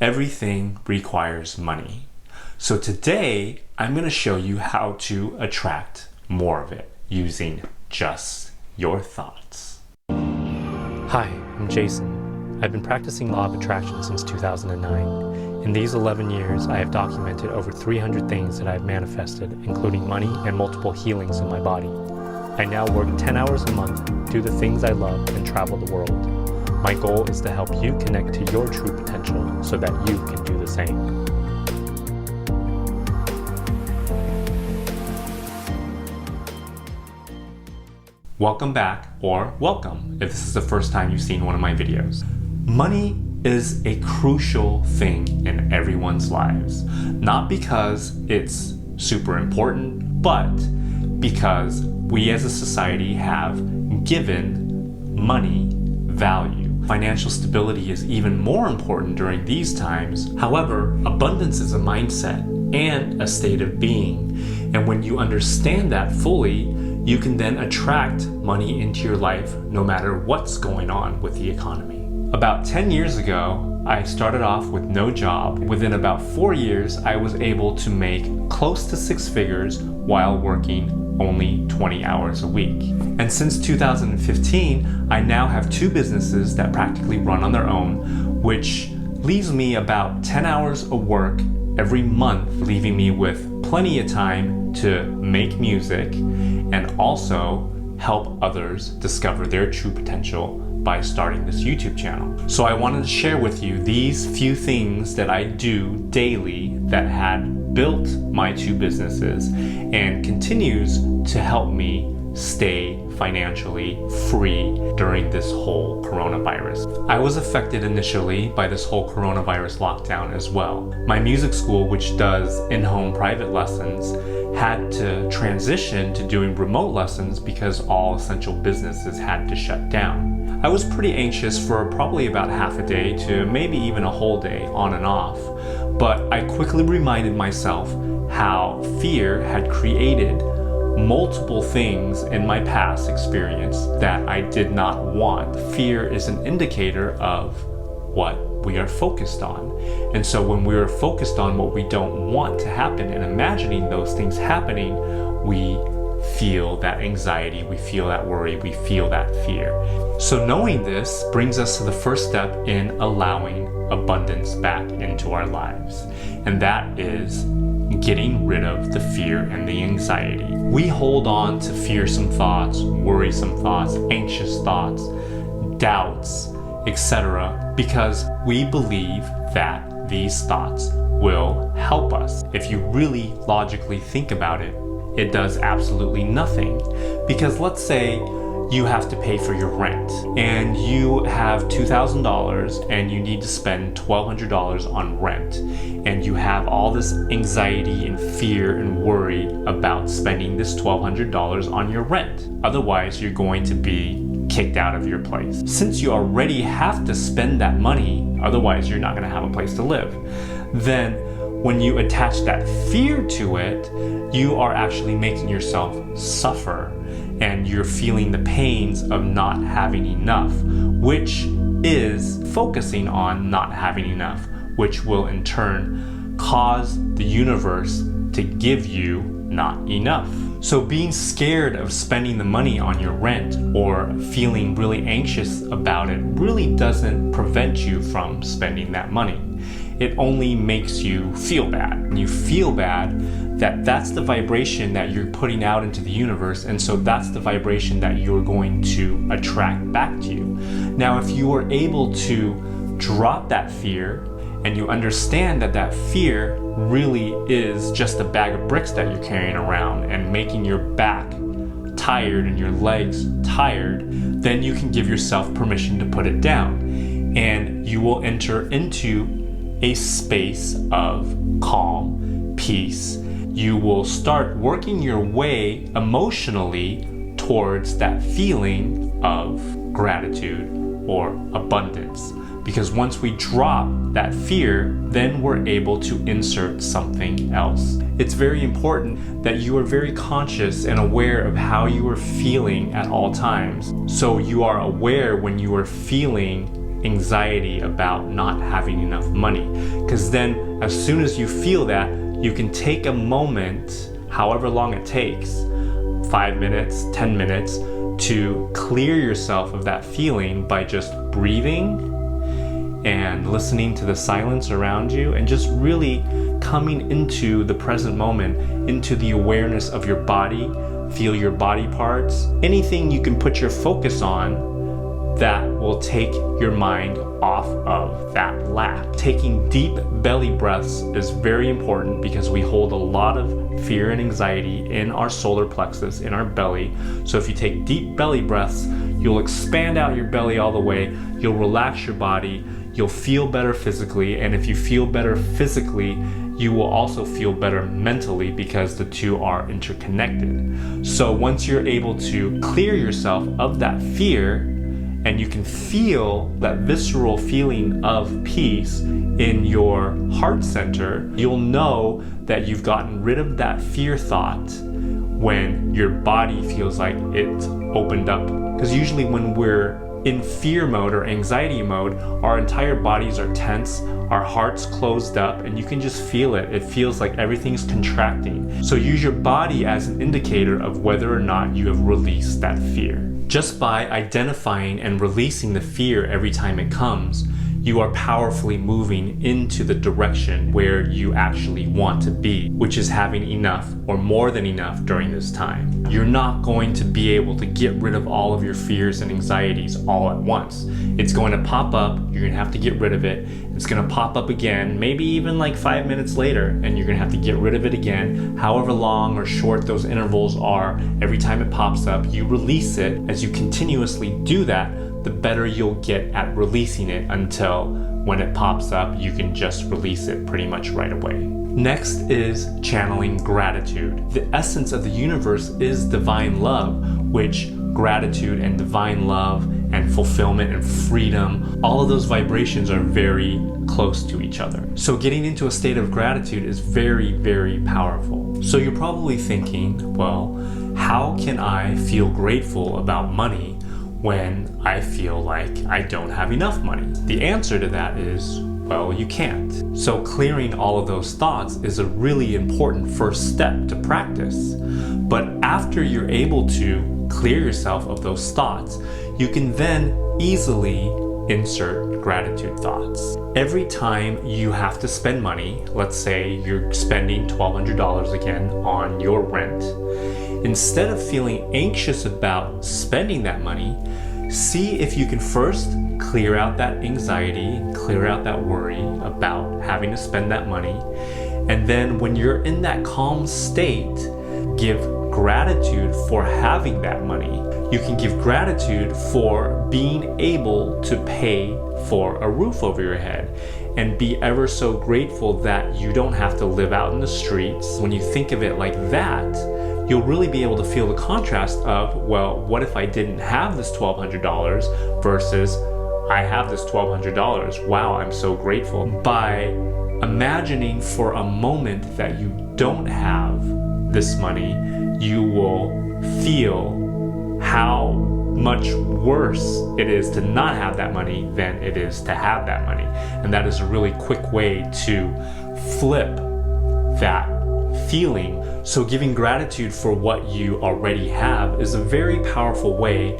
everything requires money. So today, I'm going to show you how to attract more of it using just your thoughts. Hi, I'm Jason. I've been practicing law of attraction since 2009. In these 11 years, I have documented over 300 things that I have manifested, including money and multiple healings in my body. I now work 10 hours a month, do the things I love, and travel the world. My goal is to help you connect to your true potential so that you can do the same. Welcome back, or welcome if this is the first time you've seen one of my videos. Money is a crucial thing in everyone's lives, not because it's super important, but because we as a society have given money value. Financial stability is even more important during these times. However, abundance is a mindset and a state of being. And when you understand that fully, you can then attract money into your life no matter what's going on with the economy. About 10 years ago, I started off with no job. Within about 4 years, I was able to make close to 6 figures while working only 20 hours a week. And since 2015, I now have 2 businesses that practically run on their own, which leaves me about 10 hours of work every month, leaving me with plenty of time to make music and also help others discover their true potential by starting this YouTube channel. So I wanted to share with you these few things that I do daily that had built my 2 businesses and continues to help me stay financially free during this whole coronavirus. I was affected initially by this whole coronavirus lockdown as well. My music school, which does in-home private lessons, had to transition to doing remote lessons because all essential businesses had to shut down. I was pretty anxious for probably about half a day to maybe even a whole day on and off, but I quickly reminded myself how fear had created multiple things in my past experience that I did not want. Fear is an indicator of what we are focused on. And so when we are focused on what we don't want to happen and imagining those things happening, we feel that anxiety, we feel that worry, we feel that fear. So knowing this brings us to the first step in allowing abundance back into our lives. And that is getting rid of the fear and the anxiety. We hold on to fearsome thoughts, worrisome thoughts, anxious thoughts, doubts, etc. because we believe that these thoughts will help us. If you really logically think about it, it does absolutely nothing. Because let's say you have to pay for your rent and you have $2,000 and you need to spend $1,200 on rent, and you have all this anxiety and fear and worry about spending this $1,200 on your rent. Otherwise, you're going to be kicked out of your place. Since you already have to spend that money, otherwise you're not going to have a place to live, then when you attach that fear to it, you are actually making yourself suffer, and you're feeling the pains of not having enough, which is focusing on not having enough, which will in turn cause the universe to give you not enough. So being scared of spending the money on your rent or feeling really anxious about it really doesn't prevent you from spending that money. It only makes you feel bad. And you feel bad that's the vibration that you're putting out into the universe, and so that's the vibration that you're going to attract back to you. Now, if you are able to drop that fear and you understand that fear really is just a bag of bricks that you're carrying around and making your back tired and your legs tired, then you can give yourself permission to put it down, and you will enter into a space of calm, peace. You will start working your way emotionally towards that feeling of gratitude or abundance. Because once we drop that fear, then we're able to insert something else. It's very important that you are very conscious and aware of how you are feeling at all times. So you are aware when you are feeling anxiety about not having enough money. Because then as soon as you feel that, you can take a moment, however long it takes, 5 minutes, 10 minutes, to clear yourself of that feeling by just breathing and listening to the silence around you and just really coming into the present moment, into the awareness of your body. Feel your body parts. Anything you can put your focus on that will take your mind off of that lack. Taking deep belly breaths is very important because we hold a lot of fear and anxiety in our solar plexus, in our belly. So if you take deep belly breaths, you'll expand out your belly all the way, you'll relax your body, you'll feel better physically, and if you feel better physically, you will also feel better mentally because the two are interconnected. So once you're able to clear yourself of that fear, and you can feel that visceral feeling of peace in your heart center, you'll know that you've gotten rid of that fear thought when your body feels like it's opened up. Because usually when we're in fear mode or anxiety mode, our entire bodies are tense, our heart's closed up, and you can just feel it. It feels like everything's contracting. So use your body as an indicator of whether or not you have released that fear. Just by identifying and releasing the fear every time it comes, you are powerfully moving into the direction where you actually want to be, which is having enough or more than enough during this time. You're not going to be able to get rid of all of your fears and anxieties all at once. It's going to pop up, you're going to have to get rid of it. It's going to pop up again, maybe even like 5 minutes later, and you're going to have to get rid of it again. However long or short those intervals are, every time it pops up, you release it. As you continuously do that, the better you'll get at releasing it until when it pops up, you can just release it pretty much right away. Next is channeling gratitude. The essence of the universe is divine love, which gratitude and divine love and fulfillment and freedom, all of those vibrations are very close to each other. So getting into a state of gratitude is very, very powerful. So you're probably thinking, well, how can I feel grateful about money when I feel like I don't have enough money? The answer to that is, well, you can't. So clearing all of those thoughts is a really important first step to practice. But after you're able to clear yourself of those thoughts, you can then easily insert gratitude thoughts. Every time you have to spend money, let's say you're spending $1,200 again on your rent, instead of feeling anxious about spending that money, see if you can first clear out that anxiety, clear out that worry about having to spend that money. And then when you're in that calm state, give gratitude for having that money. You can give gratitude for being able to pay for a roof over your head and be ever so grateful that you don't have to live out in the streets. When you think of it like that, you'll really be able to feel the contrast of, well, what if I didn't have this $1,200 versus I have this $1,200. Wow, I'm so grateful. By imagining for a moment that you don't have this money, you will feel how much worse it is to not have that money than it is to have that money. And that is a really quick way to flip that feeling. So giving gratitude for what you already have is a very powerful way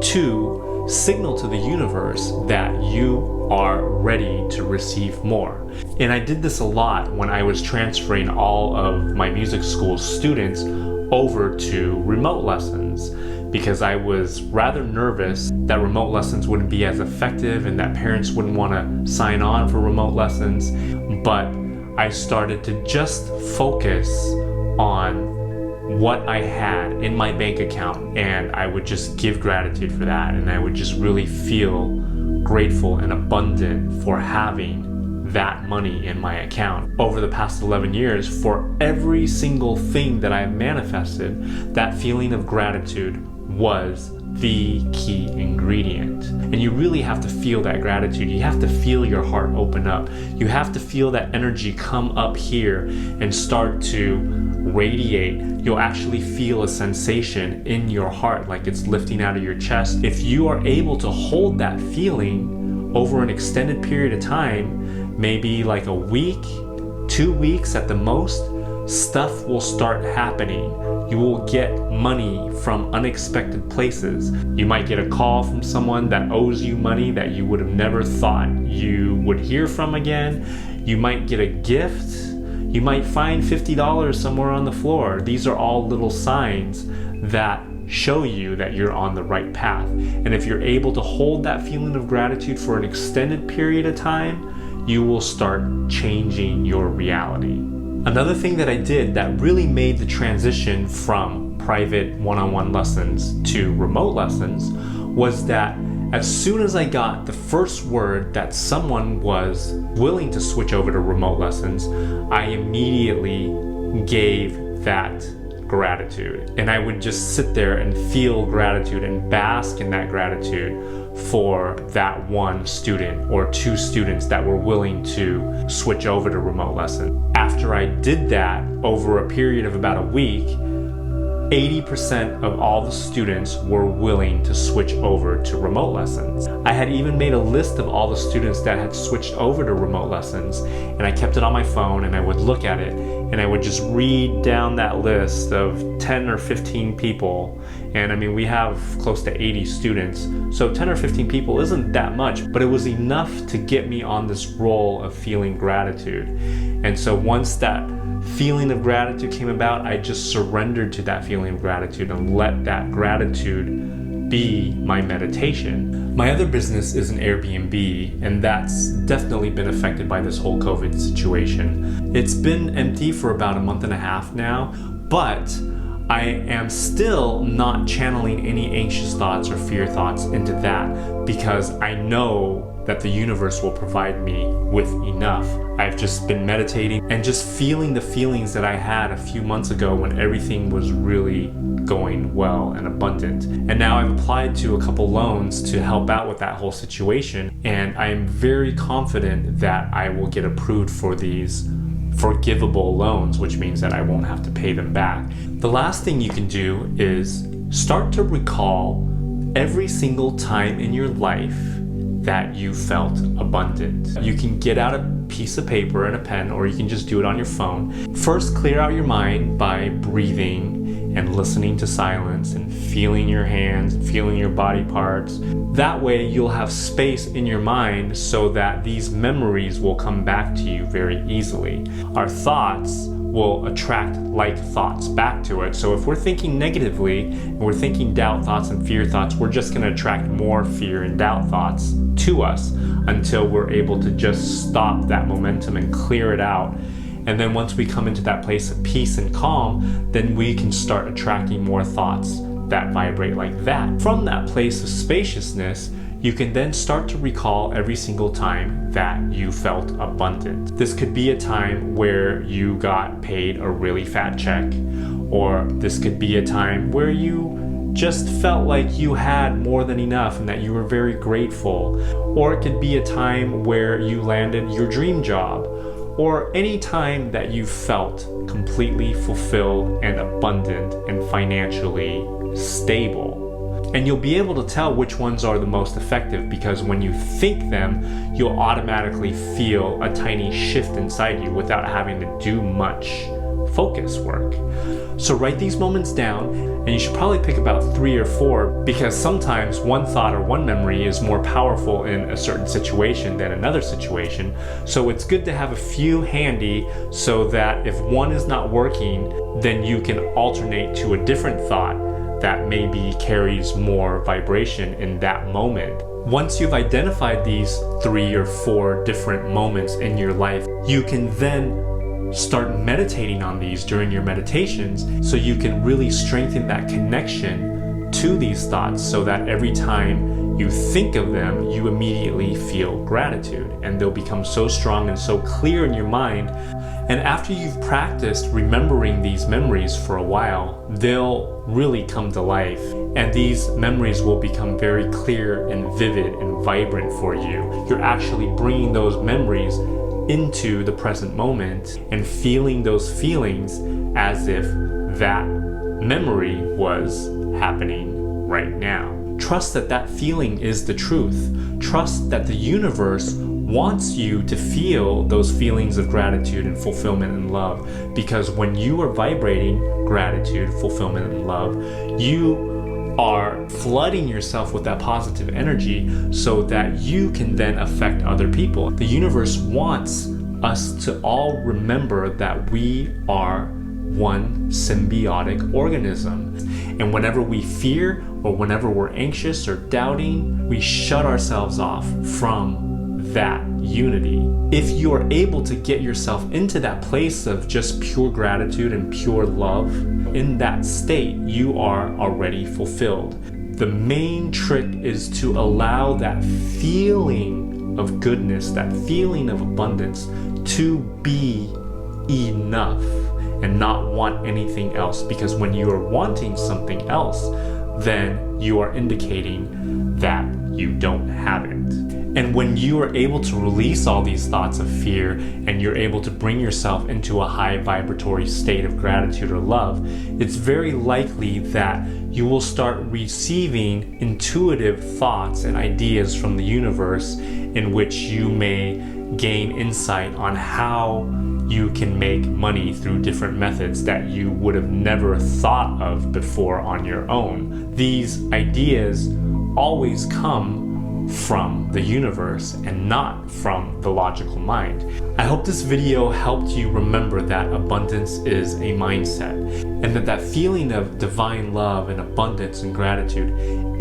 to signal to the universe that you are ready to receive more. And I did this a lot when I was transferring all of my music school students over to remote lessons, because I was rather nervous that remote lessons wouldn't be as effective and that parents wouldn't want to sign on for remote lessons. But I started to just focus on what I had in my bank account, and I would just give gratitude for that, and I would just really feel grateful and abundant for having that money in my account. Over the past 11 years, for every single thing that I've manifested, that feeling of gratitude was the key ingredient. And you really have to feel that gratitude. You have to feel your heart open up. You have to feel that energy come up here and start to radiate. You'll actually feel a sensation in your heart, like it's lifting out of your chest. If you are able to hold that feeling over an extended period of time, maybe like a week, 2 weeks at the most, stuff will start happening. You will get money from unexpected places. You might get a call from someone that owes you money that you would have never thought you would hear from again. You might get a gift. You might find $50 somewhere on the floor. These are all little signs that show you that you're on the right path. And if you're able to hold that feeling of gratitude for an extended period of time, you will start changing your reality. Another thing that I did that really made the transition from private one-on-one lessons to remote lessons was that as soon as I got the first word that someone was willing to switch over to remote lessons, I immediately gave that gratitude. And I would just sit there and feel gratitude and bask in that gratitude for that one student or two students that were willing to switch over to remote lessons. After I did that over a period of about a week, 80% of all the students were willing to switch over to remote lessons. I had even made a list of all the students that had switched over to remote lessons, and I kept it on my phone and I would look at it and I would just read down that list of 10 or 15 people. And I mean, we have close to 80 students, so 10 or 15 people isn't that much, but it was enough to get me on this roll of feeling gratitude. And so once that feeling of gratitude came about, I just surrendered to that feeling of gratitude and let that gratitude be my meditation. My other business is an Airbnb, and that's definitely been affected by this whole COVID situation. It's been empty for about a month and a half now, but I am still not channeling any anxious thoughts or fear thoughts into that because I know that the universe will provide me with enough. I've just been meditating and just feeling the feelings that I had a few months ago when everything was really going well and abundant. And now I've applied to a couple loans to help out with that whole situation, and I am very confident that I will get approved for these forgivable loans, which means that I won't have to pay them back. The last thing you can do is start to recall every single time in your life that you felt abundant. You can get out a piece of paper and a pen, or you can just do it on your phone. First, clear out your mind by breathing and listening to silence and feeling your hands and feeling your body parts. That way you'll have space in your mind so that these memories will come back to you very easily. Our thoughts will attract like thoughts back to it. So if we're thinking negatively and we're thinking doubt thoughts and fear thoughts, we're just going to attract more fear and doubt thoughts to us until we're able to just stop that momentum and clear it out. And then once we come into that place of peace and calm, then we can start attracting more thoughts that vibrate like that. From that place of spaciousness, you can then start to recall every single time that you felt abundant. This could be a time where you got paid a really fat check, or this could be a time where you just felt like you had more than enough and that you were very grateful. Or it could be a time where you landed your dream job, or any time that you felt completely fulfilled and abundant and financially stable. And you'll be able to tell which ones are the most effective because when you think them, you'll automatically feel a tiny shift inside you without having to do much focus work. So write these moments down, and you should probably pick about 3 or 4 because sometimes one thought or one memory is more powerful in a certain situation than another situation. So it's good to have a few handy so that if one is not working, then you can alternate to a different thought that maybe carries more vibration in that moment. Once you've identified these 3 or 4 different moments in your life, you can then start meditating on these during your meditations so you can really strengthen that connection to these thoughts so that every time you think of them, you immediately feel gratitude, and they'll become so strong and so clear in your mind. And after you've practiced remembering these memories for a while, they'll really come to life. And these memories will become very clear and vivid and vibrant for you. You're actually bringing those memories into the present moment and feeling those feelings as if that memory was happening right now. Trust that that feeling is the truth. Trust that the universe wants you to feel those feelings of gratitude and fulfillment and love, because when you are vibrating gratitude, fulfillment, and love, you are flooding yourself with that positive energy so that you can then affect other people. The universe wants us to all remember that we are one symbiotic organism. And whenever we fear or whenever we're anxious or doubting, we shut ourselves off from that unity. If you are able to get yourself into that place of just pure gratitude and pure love, in that state, you are already fulfilled. The main trick is to allow that feeling of goodness, that feeling of abundance to be enough and not want anything else. Because when you are wanting something else, then you are indicating that you don't have it. And when you are able to release all these thoughts of fear and you're able to bring yourself into a high vibratory state of gratitude or love, it's very likely that you will start receiving intuitive thoughts and ideas from the universe in which you may gain insight on how you can make money through different methods that you would have never thought of before on your own. These ideas always come from the universe and not from the logical mind. I hope this video helped you remember that abundance is a mindset, and that feeling of divine love and abundance and gratitude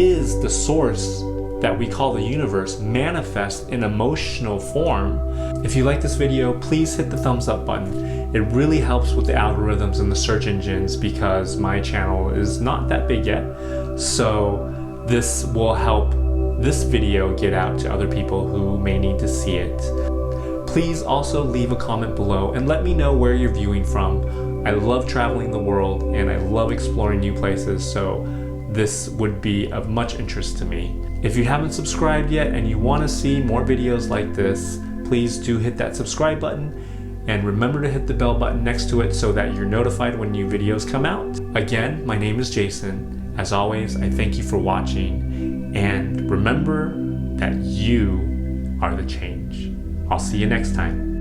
is the source that we call the universe manifest in emotional form. If you like this video, please hit the thumbs up button. It really helps with the algorithms and the search engines because my channel is not that big yet. So this will help this video get out to other people who may need to see it. Please also leave a comment below and let me know where you're viewing from. I love traveling the world and I love exploring new places, so this would be of much interest to me. If you haven't subscribed yet and you want to see more videos like this, please do hit that subscribe button and remember to hit the bell button next to it so that you're notified when new videos come out. Again, my name is Jason. As always, I thank you for watching, and remember that you are the change. I'll see you next time.